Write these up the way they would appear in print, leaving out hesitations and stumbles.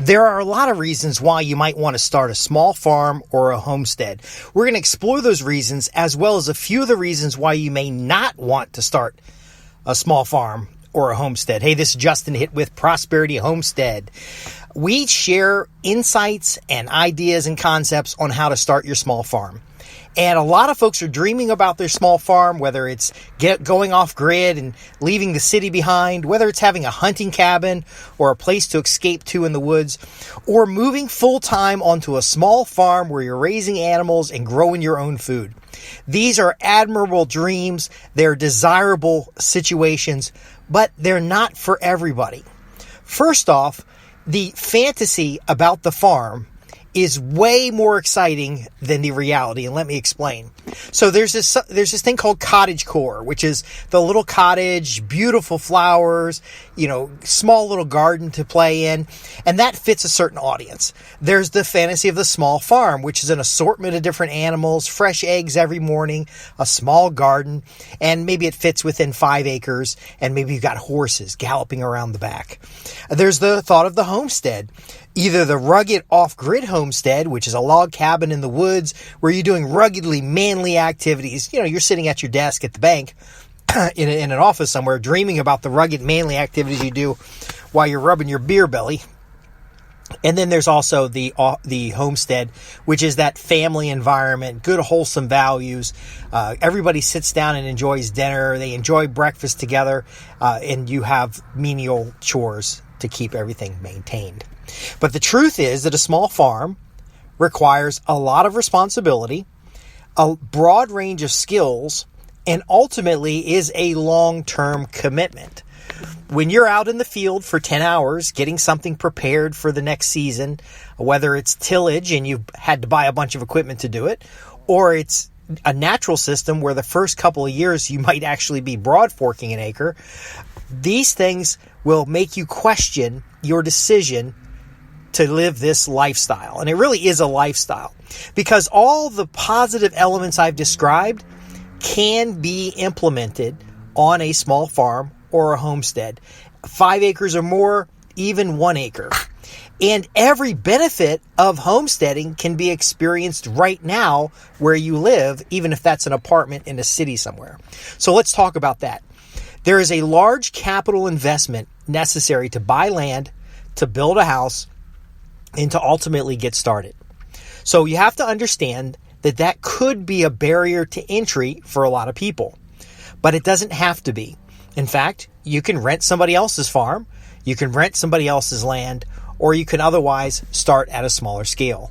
There are a lot of reasons why you might want to start a small farm or a homestead. We're going to explore those reasons as well as a few of the reasons why you may not want to start a small farm or a homestead. Hey, this is Justin Hitt with Prosperity Homestead. We share insights and ideas and concepts on how to start your small farm. And a lot of folks are dreaming about their small farm, whether it's going off grid and leaving the city behind, whether it's having a hunting cabin or a place to escape to in the woods, or moving full time onto a small farm where you're raising animals and growing your own food. These are admirable dreams. They're desirable situations, but they're not for everybody. First off, the fantasy about the farm is way more exciting than the reality, and let me explain. So there's this thing called cottagecore, which is the little cottage, beautiful flowers, small little garden to play in, and that fits a certain audience. There's the fantasy of the small farm, which is an assortment of different animals, fresh eggs every morning, a small garden, and maybe it fits within 5 acres, and maybe you've got horses galloping around the back. There's the thought of the homestead. Either the rugged off-grid homestead, which is a log cabin in the woods where you're doing ruggedly manly activities. You're sitting at your desk at the bank in an office somewhere dreaming about the rugged manly activities you do while you're rubbing your beer belly. And then there's also the homestead, which is that family environment, good wholesome values. Everybody sits down and enjoys dinner. They enjoy breakfast together, and you have menial chores to keep everything maintained. But the truth is that a small farm requires a lot of responsibility, a broad range of skills, and ultimately is a long-term commitment. When you're out in the field for 10 hours getting something prepared for the next season, whether it's tillage and you've had to buy a bunch of equipment to do it, or it's a natural system where the first couple of years you might actually be broad forking an acre, these things will make you question your decision to live this lifestyle. And it really is a lifestyle because all the positive elements I've described can be implemented on a small farm or a homestead. 5 acres or more, even 1 acre. And every benefit of homesteading can be experienced right now where you live, even if that's an apartment in a city somewhere. So let's talk about that. There is a large capital investment necessary to buy land, to build a house, and to ultimately get started. So you have to understand that could be a barrier to entry for a lot of people, but it doesn't have to be. In fact, you can rent somebody else's farm, you can rent somebody else's land, or you can otherwise start at a smaller scale.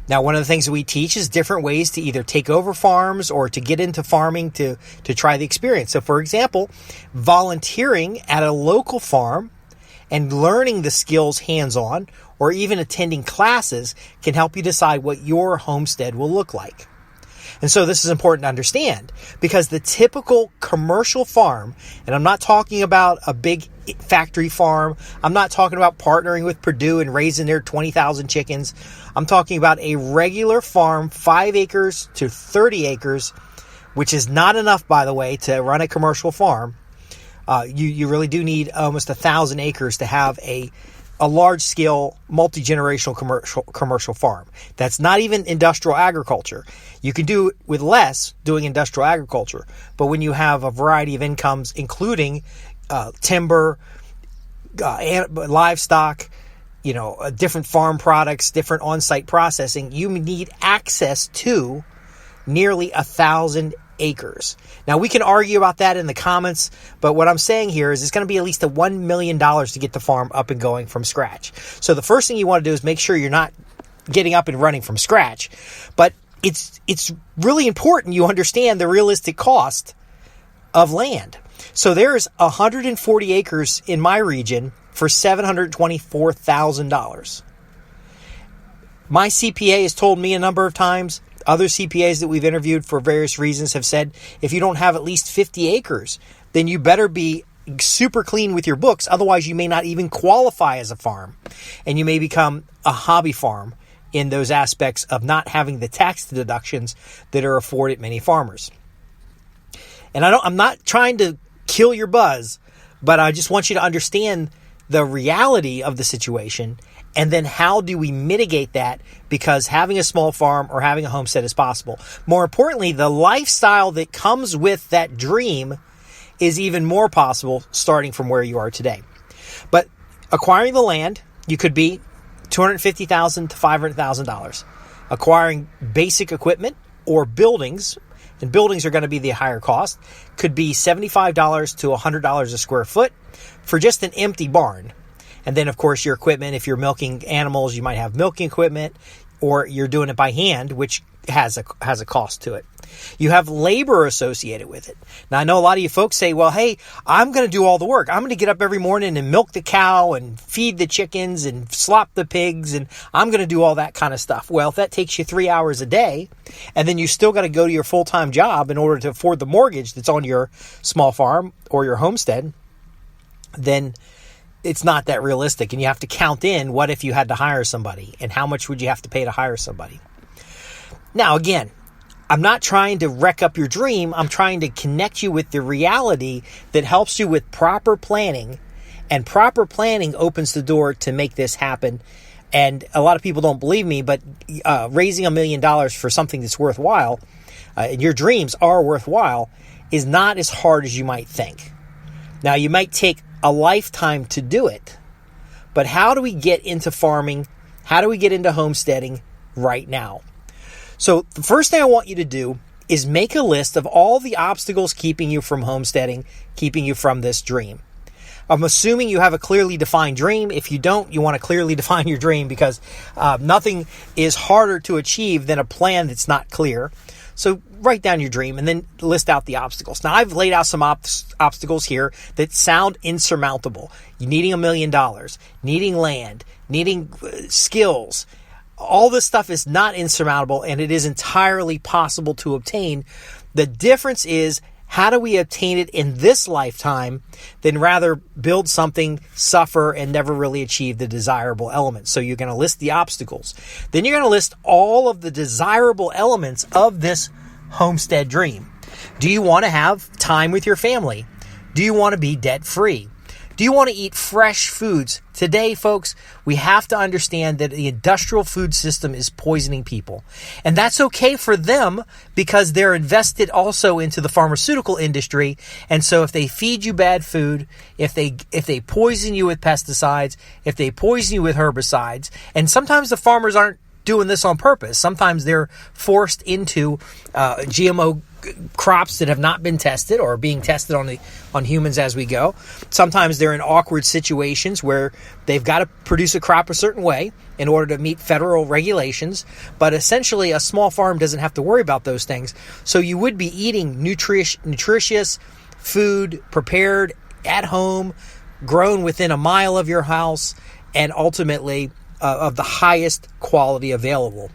Now, one of the things that we teach is different ways to either take over farms or to get into farming to try the experience. So, for example, volunteering at a local farm and learning the skills hands-on or even attending classes can help you decide what your homestead will look like. And so this is important to understand because the typical commercial farm, and I'm not talking about a big factory farm, I'm not talking about partnering with Purdue and raising their 20,000 chickens. I'm talking about a regular farm, 5 acres to 30 acres, which is not enough, by the way, to run a commercial farm. You really do need almost 1,000 acres to have a large-scale, multi-generational commercial farm. That's not even industrial agriculture. You can do it with less doing industrial agriculture. But when you have a variety of incomes, including timber, livestock, different farm products, different on-site processing, you need access to nearly 1,000 acres. Now, we can argue about that in the comments, but what I'm saying here is it's going to be at least $1 million to get the farm up and going from scratch. So the first thing you want to do is make sure you're not getting up and running from scratch, but it's really important you understand the realistic cost of land. So there's 140 acres in my region for $724,000. My CPA has told me a number of times, other CPAs that we've interviewed for various reasons have said, if you don't have at least 50 acres, then you better be super clean with your books. Otherwise, you may not even qualify as a farm. And you may become a hobby farm in those aspects of not having the tax deductions that are afforded many farmers. And I'm not trying to kill your buzz, but I just want you to understand the reality of the situation, and then how do we mitigate that, because having a small farm or having a homestead is possible. More importantly, the lifestyle that comes with that dream is even more possible starting from where you are today. But acquiring the land, you could be $250,000 to $500,000. Acquiring basic equipment or buildings, and buildings are going to be the higher cost, could be $75 to $100 a square foot for just an empty barn. And then, of course, your equipment, if you're milking animals, you might have milking equipment, or you're doing it by hand, which has a cost to it. You have labor associated with it. Now, I know a lot of you folks say, well, hey, I'm going to do all the work. I'm going to get up every morning and milk the cow and feed the chickens and slop the pigs, and I'm going to do all that kind of stuff. Well, if that takes you 3 hours a day, and then you still got to go to your full-time job in order to afford the mortgage that's on your small farm or your homestead, then it's not that realistic. And you have to count in, what if you had to hire somebody, and how much would you have to pay to hire somebody? Now, again, I'm not trying to wreck up your dream. I'm trying to connect you with the reality that helps you with proper planning, and proper planning opens the door to make this happen. And a lot of people don't believe me, but raising $1 million for something that's worthwhile, and your dreams are worthwhile, is not as hard as you might think. Now, you might take a lifetime to do it, but how do we get into farming? How do we get into homesteading right now? So the first thing I want you to do is make a list of all the obstacles keeping you from homesteading, keeping you from this dream. I'm assuming you have a clearly defined dream. If you don't, you want to clearly define your dream, because nothing is harder to achieve than a plan that's not clear. So write down your dream and then list out the obstacles. Now, I've laid out some obstacles here that sound insurmountable. You needing $1 million, needing land, needing skills. All this stuff is not insurmountable, and it is entirely possible to obtain. The difference is, how do we obtain it in this lifetime than rather build something, suffer, and never really achieve the desirable elements? So you're going to list the obstacles. Then you're going to list all of the desirable elements of this homestead dream. Do you want to have time with your family? Do you want to be debt-free? Do you want to eat fresh foods? Today, folks, we have to understand that the industrial food system is poisoning people. And that's okay for them, because they're invested also into the pharmaceutical industry. And so if they feed you bad food, if they poison you with pesticides, if they poison you with herbicides, and sometimes the farmers aren't doing this on purpose. Sometimes they're forced into GMO crops that have not been tested or are being tested on humans as we go. Sometimes they're in awkward situations where they've got to produce a crop a certain way in order to meet federal regulations. But essentially, a small farm doesn't have to worry about those things. So you would be eating nutritious food prepared at home, grown within a mile of your house, and ultimately of the highest quality available.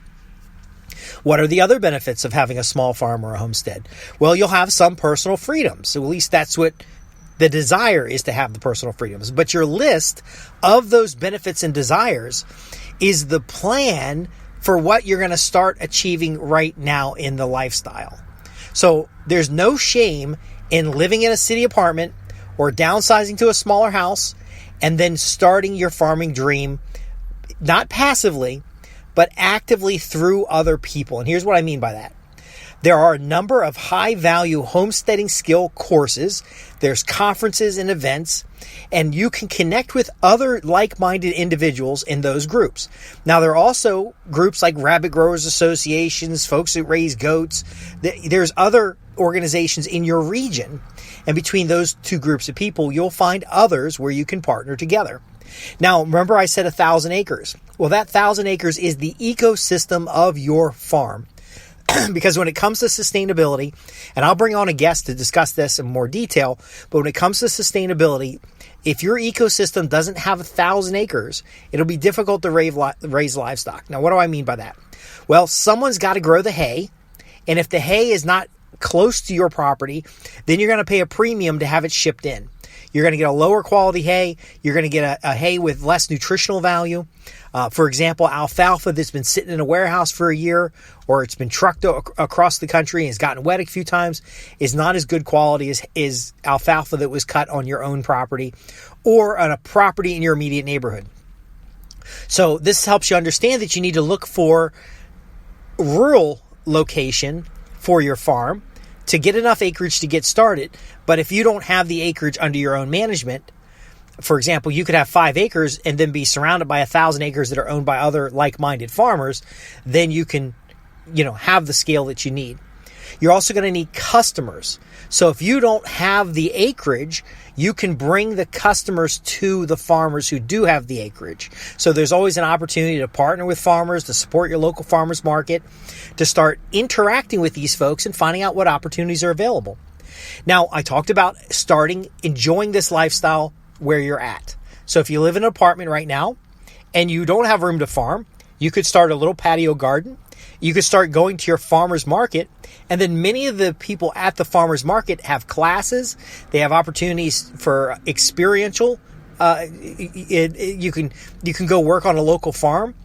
What are the other benefits of having a small farm or a homestead? Well, you'll have some personal freedoms. So at least that's what the desire is, to have the personal freedoms. But your list of those benefits and desires is the plan for what you're going to start achieving right now in the lifestyle. So there's no shame in living in a city apartment or downsizing to a smaller house and then starting your farming dream, not passively, but actively through other people. And here's what I mean by that. There are a number of high-value homesteading skill courses. There's conferences and events, and you can connect with other like-minded individuals in those groups. Now, there are also groups like rabbit growers associations, folks that raise goats. There's other organizations in your region, and between those two groups of people, you'll find others where you can partner together. Now, remember I said 1,000 acres. Well, that 1,000 acres is the ecosystem of your farm. Because when it comes to sustainability, and I'll bring on a guest to discuss this in more detail, but when it comes to sustainability, if your ecosystem doesn't have 1,000 acres, it'll be difficult to raise livestock. Now, what do I mean by that? Well, someone's got to grow the hay, and if the hay is not close to your property, then you're going to pay a premium to have it shipped in. You're going to get a lower quality hay. You're going to get a hay with less nutritional value. For example, alfalfa that's been sitting in a warehouse for a year, or it's been trucked across the country and has gotten wet a few times, is not as good quality as alfalfa that was cut on your own property or on a property in your immediate neighborhood. So this helps you understand that you need to look for rural location for your farm to get enough acreage to get started. But if you don't have the acreage under your own management, for example, you could have 5 acres and then be surrounded by 1,000 acres that are owned by other like-minded farmers, then you can, have the scale that you need. You're also going to need customers. So if you don't have the acreage, you can bring the customers to the farmers who do have the acreage. So there's always an opportunity to partner with farmers, to support your local farmers market, to start interacting with these folks and finding out what opportunities are available. Now, I talked about enjoying this lifestyle where you're at. So if you live in an apartment right now and you don't have room to farm, you could start a little patio garden. You could start going to your farmer's market, and then many of the people at the farmer's market have classes. They have opportunities for experiential. You can go work on a local farm.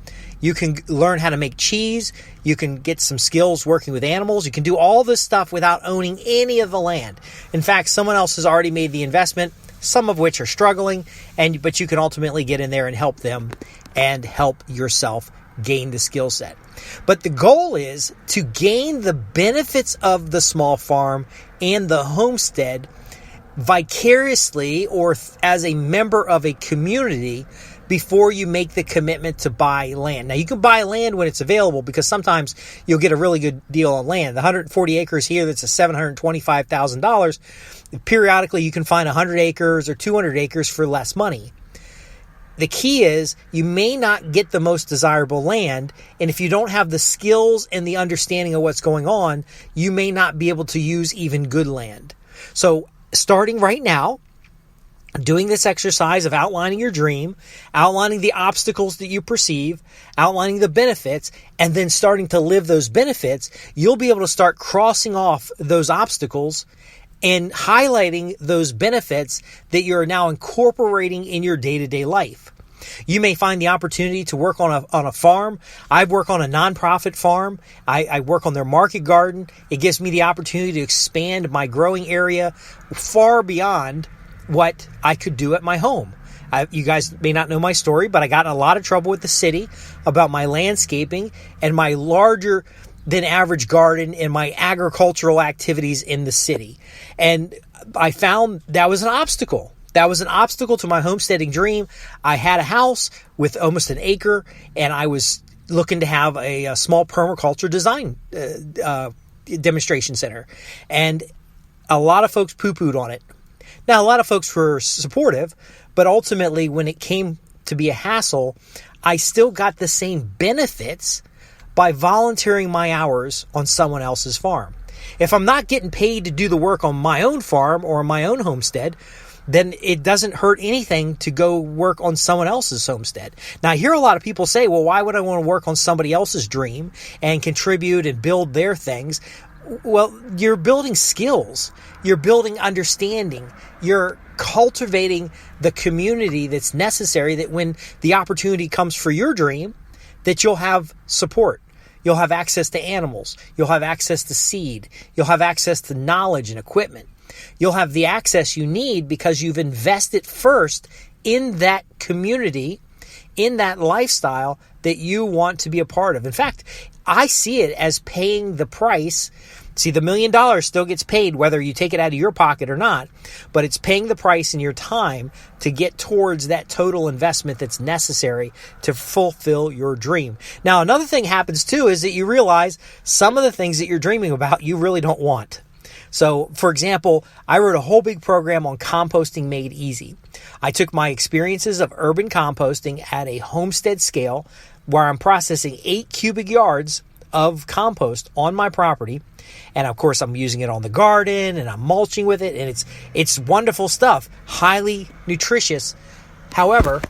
You can learn how to make cheese. You can get some skills working with animals. You can do all this stuff without owning any of the land. In fact, someone else has already made the investment, some of which are struggling, but you can ultimately get in there and help them and help yourself gain the skill set. But the goal is to gain the benefits of the small farm and the homestead vicariously or as a member of a community before you make the commitment to buy land. Now, you can buy land when it's available because sometimes you'll get a really good deal on land. The 140 acres here, that's a $725,000. Periodically, you can find 100 acres or 200 acres for less money. The key is you may not get the most desirable land, and if you don't have the skills and the understanding of what's going on, you may not be able to use even good land. So starting right now, doing this exercise of outlining your dream, outlining the obstacles that you perceive, outlining the benefits, and then starting to live those benefits, you'll be able to start crossing off those obstacles and highlighting those benefits that you're now incorporating in your day-to-day life. You may find the opportunity to work on a farm. I work on a nonprofit farm. I work on their market garden. It gives me the opportunity to expand my growing area far beyond what I could do at my home. You guys may not know my story, but I got in a lot of trouble with the city about my landscaping and my larger than average garden and my agricultural activities in the city. And I found that was an obstacle. That was an obstacle to my homesteading dream. I had a house with almost an acre, and I was looking to have a small permaculture design demonstration center. And a lot of folks poo-pooed on it. Now, a lot of folks were supportive, but ultimately when it came to be a hassle, I still got the same benefits by volunteering my hours on someone else's farm. If I'm not getting paid to do the work on my own farm or my own homestead, then it doesn't hurt anything to go work on someone else's homestead. Now, I hear a lot of people say, well, why would I want to work on somebody else's dream and contribute and build their things? Well, you're building skills. You're building understanding. You're cultivating the community that's necessary that when the opportunity comes for your dream, that you'll have support. You'll have access to animals. You'll have access to seed. You'll have access to knowledge and equipment. You'll have the access you need because you've invested first in that community, in that lifestyle that you want to be a part of. In fact, I see it as paying the price. See, the $1 million still gets paid whether you take it out of your pocket or not, but it's paying the price in your time to get towards that total investment that's necessary to fulfill your dream. Now, another thing happens too is that you realize some of the things that you're dreaming about you really don't want. So, for example, I wrote a whole big program on composting made easy. I took my experiences of urban composting at a homestead scale where I'm processing 8 cubic yards of compost on my property. And of course, I'm using it on the garden and I'm mulching with it. And it's wonderful stuff, highly nutritious. However,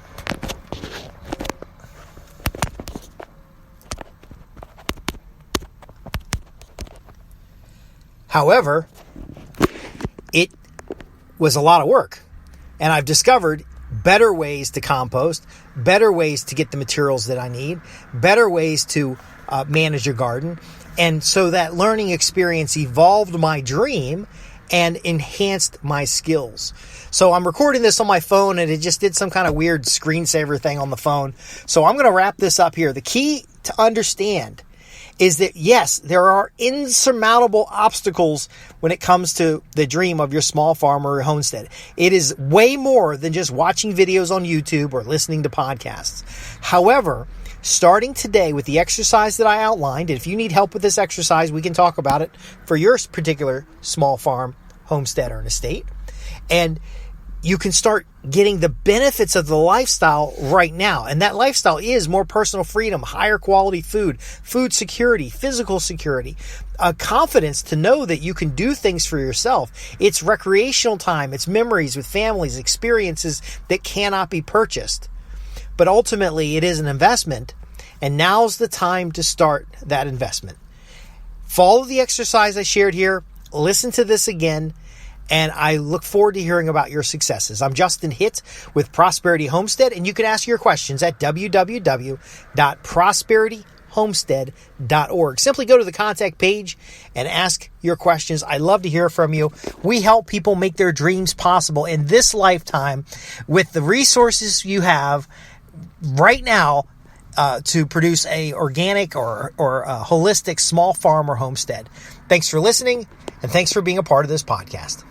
it was a lot of work. And I've discovered better ways to compost, better ways to get the materials that I need, better ways to manage your garden. And so that learning experience evolved my dream and enhanced my skills. So I'm recording this on my phone, and it just did some kind of weird screensaver thing on the phone. So I'm going to wrap this up here. The key to understand is that, yes, there are insurmountable obstacles when it comes to the dream of your small farm or homestead. It is way more than just watching videos on YouTube or listening to podcasts. However, starting today with the exercise that I outlined, and if you need help with this exercise, we can talk about it for your particular small farm, homestead, or an estate. And you can start getting the benefits of the lifestyle right now. And that lifestyle is more personal freedom, higher quality food, food security, physical security, confidence to know that you can do things for yourself. It's recreational time. It's memories with families, experiences that cannot be purchased. But ultimately, it is an investment. And now's the time to start that investment. Follow the exercise I shared here. Listen to this again. And I look forward to hearing about your successes. I'm Justin Hitt with Prosperity Homestead, and you can ask your questions at www.prosperityhomestead.org. Simply go to the contact page and ask your questions. I love to hear from you. We help people make their dreams possible in this lifetime with the resources you have right now to produce a organic or a holistic small farm or homestead. Thanks for listening, and thanks for being a part of this podcast.